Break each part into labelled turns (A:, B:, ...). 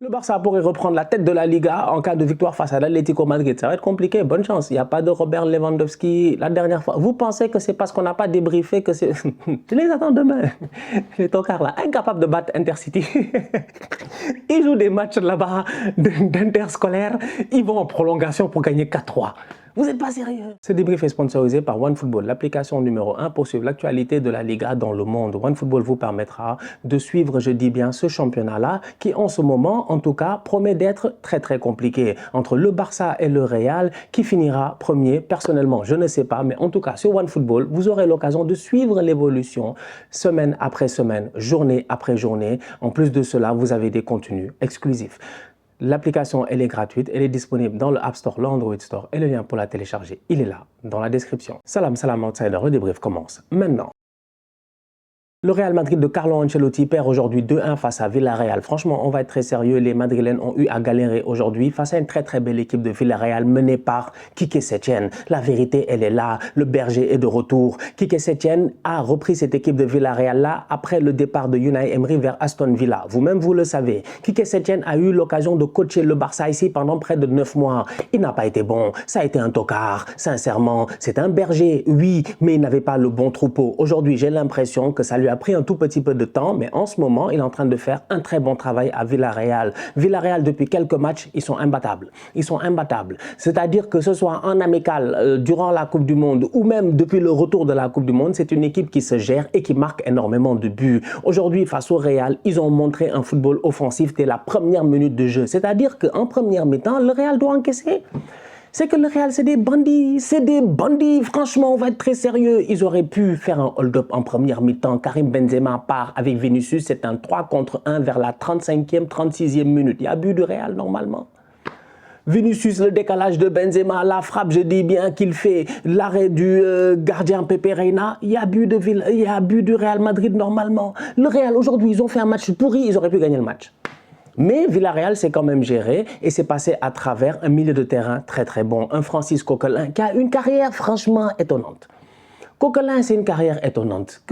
A: Le Barça pourrait reprendre la tête de la Liga en cas de victoire face à l'Atlético Madrid. Ça va être compliqué, bonne chance. Il n'y a pas de Robert Lewandowski la dernière fois. Vous pensez que c'est parce qu'on n'a pas débriefé que c'est... Je les attends demain. Les tocards là, incapables de battre Intercity. Ils jouent des matchs là-bas d'interscolaires. Ils vont en prolongation pour gagner 4-3. Vous n'êtes pas sérieux? Ce débrief est sponsorisé par OneFootball, l'application numéro 1 pour suivre l'actualité de la Liga dans le monde. OneFootball vous permettra de suivre, je dis bien, ce championnat-là qui, en ce moment, en tout cas, promet d'être très compliqué. Entre le Barça et le Real, qui finira premier, personnellement, je ne sais pas, mais en tout cas, sur OneFootball, vous aurez l'occasion de suivre l'évolution semaine après semaine, journée après journée. En plus de cela, vous avez des contenus exclusifs. L'application, elle est gratuite, elle est disponible dans le App Store, l'Android Store et le lien pour la télécharger, il est là, dans la description. Salam outsider, le débrief commence maintenant. Le Real Madrid de Carlo Ancelotti perd aujourd'hui 2-1 face à Villarreal. Franchement, on va être très sérieux. Les Madrilènes ont eu à galérer aujourd'hui face à une très belle équipe de Villarreal menée par Quique Setién. La vérité, elle est là. Le berger est de retour. Quique Setién a repris cette équipe de Villarreal là après le départ de Unai Emery vers Aston Villa. Vous-même, vous le savez. Quique Setién a eu l'occasion de coacher le Barça ici pendant près de 9 mois. Il n'a pas été bon. Ça a été un tocard. Sincèrement, c'est un berger, oui, mais il n'avait pas le bon troupeau. Aujourd'hui, j'ai l'impression que ça lui a pris un tout petit peu de temps, mais en ce moment, il est en train de faire un très bon travail à Villarreal. Villarreal, depuis quelques matchs, ils sont imbattables. Ils sont imbattables. C'est-à-dire que ce soit en amical, durant la Coupe du Monde, ou même depuis le retour de la Coupe du Monde, c'est une équipe qui se gère et qui marque énormément de buts. Aujourd'hui, face au Real, ils ont montré un football offensif dès la première minute de jeu. C'est-à-dire qu'en première mi-temps, le Real doit encaisser. C'est que le Real, c'est des bandits, franchement, on va être très sérieux. Ils auraient pu faire un hold-up en première mi-temps. Karim Benzema part avec Vinicius, c'est un 3 contre 1 vers la 35e, 36e minute. Il y a but du Real normalement. Vinicius, le décalage de Benzema, la frappe, je dis bien qu'il fait, l'arrêt du gardien Pepe Reina, il y a but du Real Madrid normalement. Le Real, aujourd'hui, ils ont fait un match pourri, ils auraient pu gagner le match. Mais Villarreal s'est quand même géré et c'est passé à travers un milieu de terrain très bon. Un Francis Coquelin qui a une carrière franchement étonnante. Coquelin, c'est une carrière étonnante.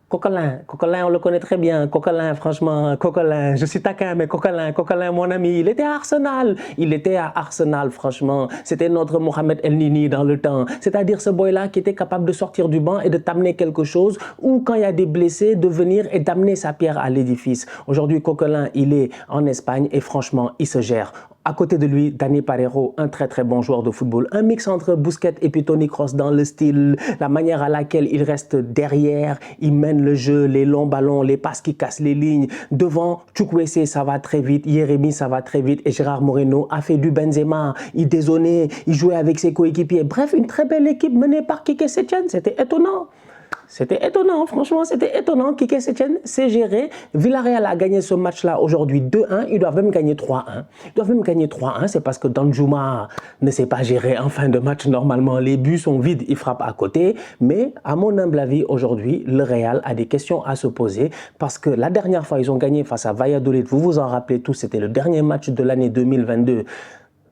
A: Coquelin, on le connaît très bien. Coquelin, franchement, Coquelin, je suis taquin, mais Coquelin, mon ami, il était à Arsenal. Il était à Arsenal, franchement. C'était notre Mohamed El Nini dans le temps. C'est-à-dire ce boy-là qui était capable de sortir du banc et de t'amener quelque chose, ou quand il y a des blessés, de venir et d'amener sa pierre à l'édifice. Aujourd'hui, Coquelin, il est en Espagne et franchement, il se gère. À côté de lui, Dani Parejo, un très bon joueur de football. Un mix entre Busquets et puis Toni Kroos dans le style, la manière à laquelle il reste derrière, il mène le jeu, les longs ballons, les passes qui cassent les lignes. Devant, Chukwueze, ça va très vite. Yeremi, ça va très vite. Et Gérard Moreno a fait du Benzema. Il dézonnait, il jouait avec ses coéquipiers. Bref, une très belle équipe menée par Quique Setién. C'était étonnant. C'était étonnant, franchement, c'était étonnant. Quique Setién s'est géré. Villarreal a gagné ce match-là aujourd'hui 2-1. Ils doivent même gagner 3-1. Ils doivent même gagner 3-1. C'est parce que Danjuma ne s'est pas géré en fin de match. Normalement, les buts sont vides. Il frappe à côté. Mais à mon humble avis, aujourd'hui, le Real a des questions à se poser. Parce que la dernière fois, ils ont gagné face à Valladolid. Vous vous en rappelez tous, c'était le dernier match de l'année 2022.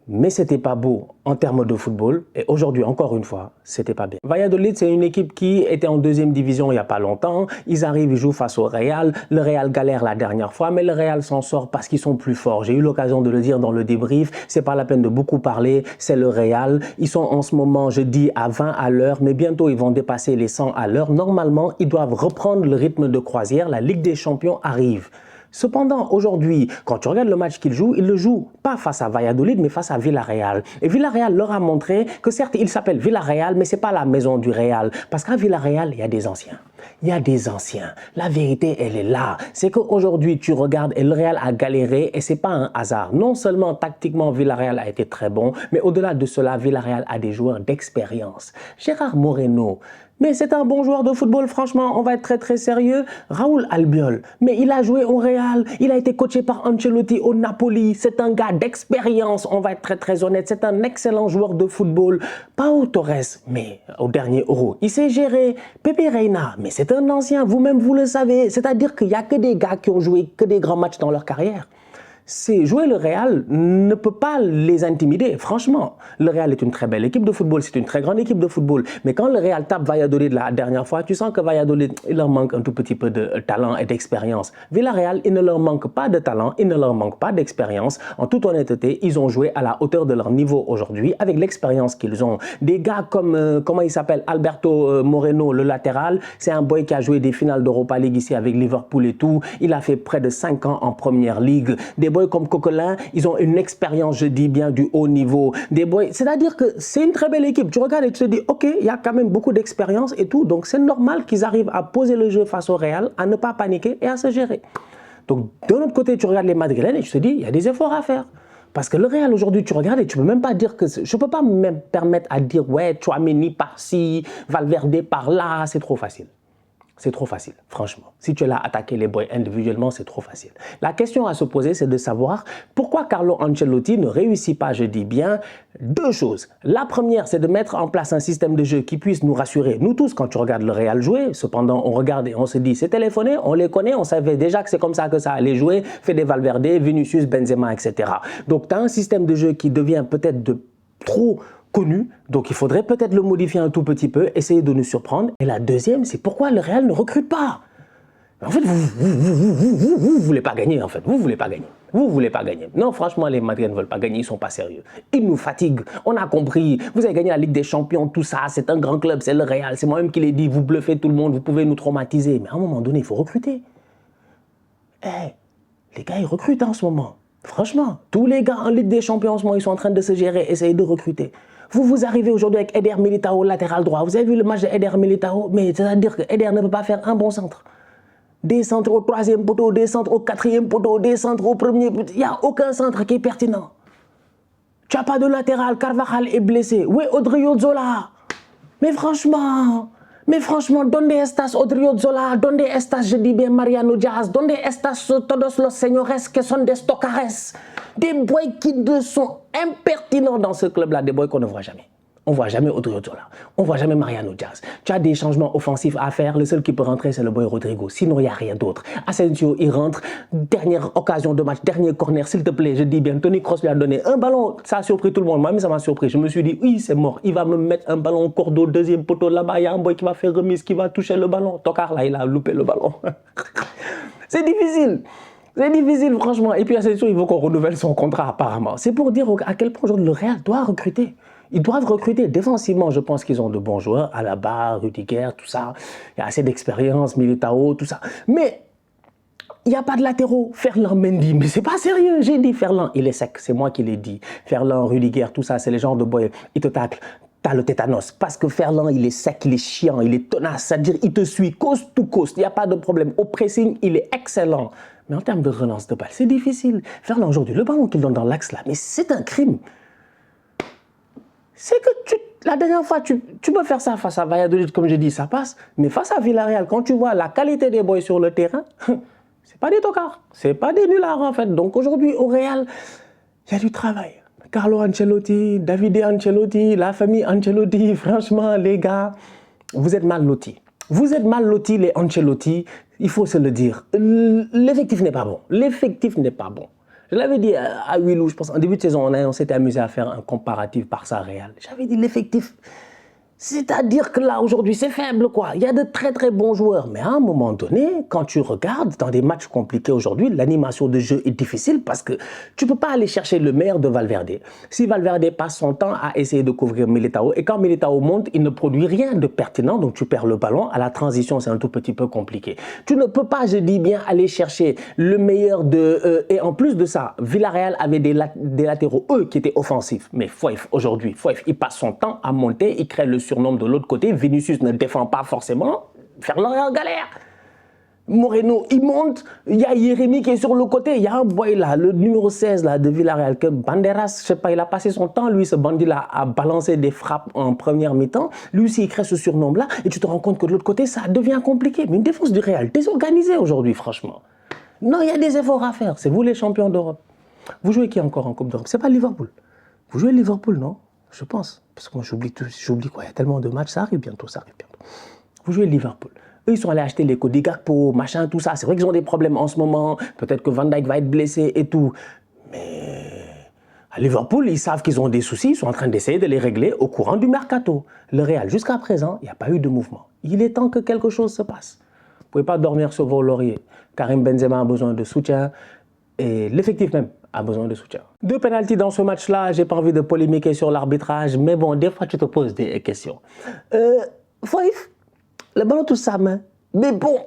A: Mais c'était pas beau en termes de football. Et aujourd'hui, encore une fois, c'était pas bien. Valladolid, c'est une équipe qui était en deuxième division il n'y a pas longtemps. Ils arrivent, ils jouent face au Real. Le Real galère la dernière fois, mais le Real s'en sort parce qu'ils sont plus forts. J'ai eu l'occasion de le dire dans le débrief. C'est pas la peine de beaucoup parler. C'est le Real. Ils sont en ce moment, je dis, à 20 à l'heure, mais bientôt, ils vont dépasser les 100 à l'heure. Normalement, ils doivent reprendre le rythme de croisière. La Ligue des Champions arrive. Cependant, aujourd'hui, quand tu regardes le match qu'ils jouent, ils le jouent pas face à Valladolid, mais face à Villarreal. Et Villarreal leur a montré que certes, il s'appelle Villarreal, mais c'est pas la maison du Real. Parce qu'à Villarreal, il y a des anciens. Il y a des anciens. La vérité, elle est là. C'est qu'aujourd'hui, tu regardes et le Real a galéré et c'est pas un hasard. Non seulement tactiquement, Villarreal a été très bon, mais au-delà de cela, Villarreal a des joueurs d'expérience. Gérard Moreno, mais c'est un bon joueur de football, franchement, on va être très sérieux. Raúl Albiol, mais il a joué au Real, il a été coaché par Ancelotti au Napoli. C'est un gars d'expérience, on va être très honnête. C'est un excellent joueur de football. Pau Torres, mais au dernier Euro, il s'est géré. Pepe Reina, mais c'est un ancien, vous-même vous le savez. C'est-à-dire qu'il n'y a que des gars qui ont joué que des grands matchs dans leur carrière. jouer le Real ne peut pas les intimider, franchement. Le Real est une très belle équipe de football, c'est une très grande équipe de football. Mais quand le Real tape Valladolid la dernière fois, tu sens que Valladolid, il leur manque un tout petit peu de talent et d'expérience. Villarreal, il ne leur manque pas de talent, il ne leur manque pas d'expérience. En toute honnêteté, ils ont joué à la hauteur de leur niveau aujourd'hui, avec l'expérience qu'ils ont. Des gars comme, comment il s'appelle, Alberto Moreno, le latéral, c'est un boy qui a joué des finales d'Europa League ici avec Liverpool et tout. Il a fait près de 5 ans en Première Ligue. Des boys comme Coquelin, ils ont une expérience, je dis bien, du haut niveau. Des boys, c'est-à-dire que c'est une très belle équipe. Tu regardes et tu te dis, ok, il y a quand même beaucoup d'expérience et tout. Donc c'est normal qu'ils arrivent à poser le jeu face au Real, à ne pas paniquer et à se gérer. Donc de l'autre côté, tu regardes les Madrilènes et tu te dis, il y a des efforts à faire. Parce que le Real aujourd'hui, tu regardes et tu ne peux même pas dire que... Je ne peux pas me permettre à dire, ouais, Tchouaméni par-ci, Valverde par-là, c'est trop facile. C'est trop facile, franchement. Si tu es là à attaquer les boys individuellement, c'est trop facile. La question à se poser, c'est de savoir pourquoi Carlo Ancelotti ne réussit pas, je dis bien, deux choses. La première, c'est de mettre en place un système de jeu qui puisse nous rassurer. Nous tous, quand tu regardes le Real jouer, cependant, on regarde et on se dit, c'est téléphoné, on les connaît, on savait déjà que c'est comme ça que ça allait jouer, fait des Valverde, Vinicius, Benzema, etc. Donc, tu as un système de jeu qui devient peut-être de trop connu, donc il faudrait peut-être le modifier un tout petit peu, essayer de nous surprendre. Et la deuxième, c'est pourquoi le Real ne recrute pas. En fait, vous voulez pas gagner, en fait. Vous voulez pas gagner. Vous voulez pas gagner. Non, franchement, les Madridiens ne veulent pas gagner, ils sont pas sérieux. Ils nous fatiguent, on a compris. Vous avez gagné la Ligue des Champions, tout ça, c'est un grand club, c'est le Real. C'est moi-même qui l'ai dit, vous bluffez tout le monde, vous pouvez nous traumatiser. Mais à un moment donné, il faut recruter. Les gars, ils recrutent en ce moment. Franchement, tous les gars en Ligue des Champions en ce moment, ils sont en train de se gérer, essayer de recruter. Vous arrivez aujourd'hui avec Eder Militao, latéral droit. Vous avez vu le match d'Eder Militao? Mais c'est-à-dire que Eder ne peut pas faire un bon centre. Des centres au 3e poteau, des centres au 4e poteau, des centres au 1er poteau. Il n'y a aucun centre qui est pertinent. Tu n'as pas de latéral, Carvajal est blessé. Où est Odriozola? Mais franchement, ¿dónde estás Odriozola? ¿Dónde estás, je dis bien, Mariano Diaz? ¿Dónde estás todos los señores que son des tocares? Des boys qui sont impertinents dans ce club-là, des boys qu'on ne voit jamais. On ne voit jamais Odriozola, on ne voit jamais Mariano Diaz. Tu as des changements offensifs à faire, le seul qui peut rentrer, c'est le boy Rodrigo. Sinon, il n'y a rien d'autre. Asensio, il rentre, dernière occasion de match, dernier corner, s'il te plaît, je dis bien, Toni Kroos lui a donné un ballon, ça a surpris tout le monde, moi-même ça m'a surpris. Je me suis dit, oui, c'est mort, il va me mettre un ballon au cordeau, deuxième poteau, là-bas, il y a un boy qui va faire remise, qui va toucher le ballon. Tokar, là, il a loupé le ballon. C'est difficile. C'est difficile, franchement. Et puis, Asensio, il veut qu'on renouvelle son contrat, apparemment. C'est pour dire à quel point aujourd'hui le Real doit recruter. Ils doivent recruter. Défensivement, je pense qu'ils ont de bons joueurs. Alaba, Rudiger, tout ça. Il y a assez d'expérience, Militao, tout ça. Mais il n'y a pas de latéraux. Ferland Mendy, mais c'est pas sérieux. J'ai dit Ferland, il est sec. C'est moi qui l'ai dit. Ferland, Rudiger, tout ça, c'est les genres de boys. Ils te taclent. T'as le tétanos. Parce que Ferland, il est sec, il est chiant, il est tenace. C'est-à-dire, il te suit coast to coast. Il n'y a pas de problème. Au pressing, il est excellent. Mais en termes de relance de balle, c'est difficile. Ferland, aujourd'hui, le ballon qu'il donne dans l'axe là, mais c'est un crime. C'est que la dernière fois, tu peux faire ça face à Valladolid, comme je dis, ça passe. Mais face à Villarreal, quand tu vois la qualité des boys sur le terrain, c'est pas des tocards, c'est pas des nullards en fait. Donc aujourd'hui, au Real, il y a du travail. Carlo Ancelotti, Davide Ancelotti, la famille Ancelotti, franchement, les gars, vous êtes mal lotis. Vous êtes mal lotis, les Ancelotti, il faut se le dire. L'effectif n'est pas bon. L'effectif n'est pas bon. Je l'avais dit à Willou, je pense, en début de saison, on s'était amusé à faire un comparatif Barça-Real. J'avais dit l'effectif. C'est-à-dire que là, aujourd'hui, c'est faible, quoi. Il y a de très, très bons joueurs. Mais à un moment donné, quand tu regardes dans des matchs compliqués aujourd'hui, l'animation de jeu est difficile parce que tu ne peux pas aller chercher le meilleur de Valverde. Si Valverde passe son temps à essayer de couvrir Militao, et quand Militao monte, il ne produit rien de pertinent, donc tu perds le ballon. À la transition, c'est un tout petit peu compliqué. Tu ne peux pas, je dis bien, aller chercher le meilleur de... et en plus de ça, Villarreal avait des latéraux, eux, qui étaient offensifs. Mais Foyf, aujourd'hui, Foyf, il passe son temps à monter, il crée le surnom de l'autre côté. Vinicius ne défend pas forcément. Ferland est en galère. Moreno, il monte. Il y a Jérémy qui est sur le côté. Il y a un boy là, le numéro 16 là, de Villarreal, que Banderas, je sais pas, il a passé son temps, lui, ce bandit-là, à balancer des frappes en première mi-temps. Lui aussi, il crée ce surnom-là. Et tu te rends compte que de l'autre côté, ça devient compliqué. Mais une défense du Real, désorganisée aujourd'hui, franchement. Non, il y a des efforts à faire. C'est vous les champions d'Europe. Vous jouez qui encore en Coupe d'Europe? C'est pas Liverpool. Vous jouez Liverpool, non? Je pense. Parce que moi, j'oublie quoi. Il y a tellement de matchs. Ça arrive bientôt, ça arrive bientôt. Vous jouez Liverpool. Eux, ils sont allés acheter les Cody Gakpo, machin, tout ça. C'est vrai qu'ils ont des problèmes en ce moment. Peut-être que Van Dijk va être blessé et tout. À Liverpool, ils savent qu'ils ont des soucis, ils sont en train d'essayer de les régler au courant du mercato. Le Real, jusqu'à présent, il n'y a pas eu de mouvement. Il est temps que quelque chose se passe. Vous ne pouvez pas dormir sur vos lauriers. Karim Benzema a besoin de soutien et l'effectif même a besoin de soutien. 2 pénaltys dans ce match-là, j'ai pas envie de polémiquer sur l'arbitrage, mais bon, des fois tu te poses des questions. Foyf, le ballon touche sa main, mais bon,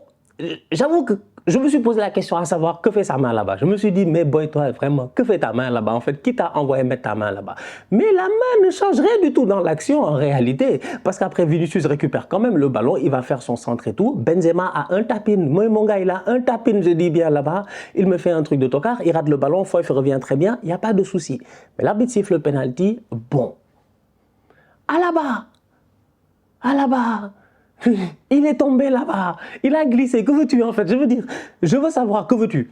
A: j'avoue que je me suis posé la question à savoir que fait sa main là-bas. Je me suis dit, mais boy, toi, vraiment, que fait ta main là-bas? En fait, qui t'a envoyé mettre ta main là-bas? Mais la main ne change rien du tout dans l'action en réalité. Parce qu'après, Vinicius récupère quand même le ballon, il va faire son centre et tout. Benzema a un tapin. Moi, mon gars, il a un tapin, je dis bien là-bas. Il me fait un truc de tocard, il rate le ballon, Foyf revient très bien, il n'y a pas de souci. Mais l'arbitre siffle le penalty, bon. À là-bas. Il est tombé là-bas, il a glissé, que veux-tu en fait? Je veux dire, je veux savoir, que veux-tu?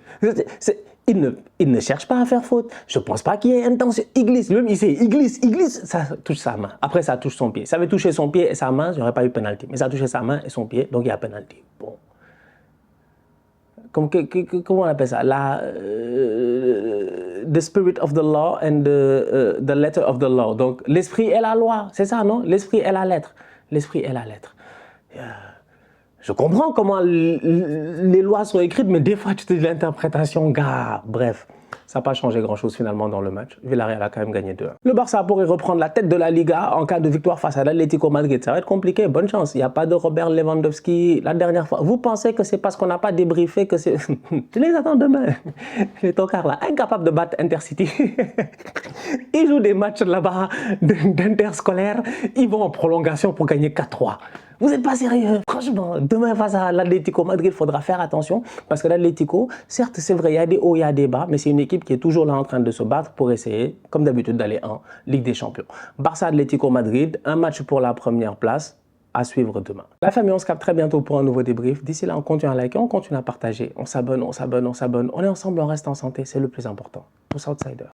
A: Il ne cherche pas à faire faute, je ne pense pas qu'il y ait intention, il glisse, lui-même il glisse, ça touche sa main, après ça touche son pied. Ça avait touché son pied et sa main, il n'y aurait pas eu penalty, mais ça a touché sa main et son pied, donc il y a penalty. Bon. Comment on appelle ça? The spirit of the law and the letter of the law. Donc l'esprit est la loi, c'est ça, non? L'esprit est la lettre. L'esprit est la lettre. Je comprends comment les lois sont écrites, mais des fois tu te dis l'interprétation, gars, bref. Ça n'a pas changé grand-chose finalement dans le match. Villarreal a quand même gagné 2-1. Le Barça pourrait reprendre la tête de la Liga en cas de victoire face à l'Atlético Madrid. Ça va être compliqué, bonne chance. Il n'y a pas de Robert Lewandowski la dernière fois. Vous pensez que c'est parce qu'on n'a pas débriefé que c'est... Je les attends demain. Les tocards là, incapables de battre Intercity. Ils jouent des matchs là-bas d'interscolaires. Ils vont en prolongation pour gagner 4-3. Vous n'êtes pas sérieux? Franchement, demain face à l'Atlético Madrid, il faudra faire attention parce que l'Atlético, certes, c'est vrai, il y a des hauts, il y a des bas, mais c'est une équipe qui est toujours là en train de se battre pour essayer, comme d'habitude, d'aller en Ligue des Champions. Barça-Atlético Madrid, un match pour la première place à suivre demain. La famille, on se capte très bientôt pour un nouveau débrief. D'ici là, on continue à liker, on continue à partager, on s'abonne. On est ensemble, on reste en santé, c'est le plus important. Pour Southsider.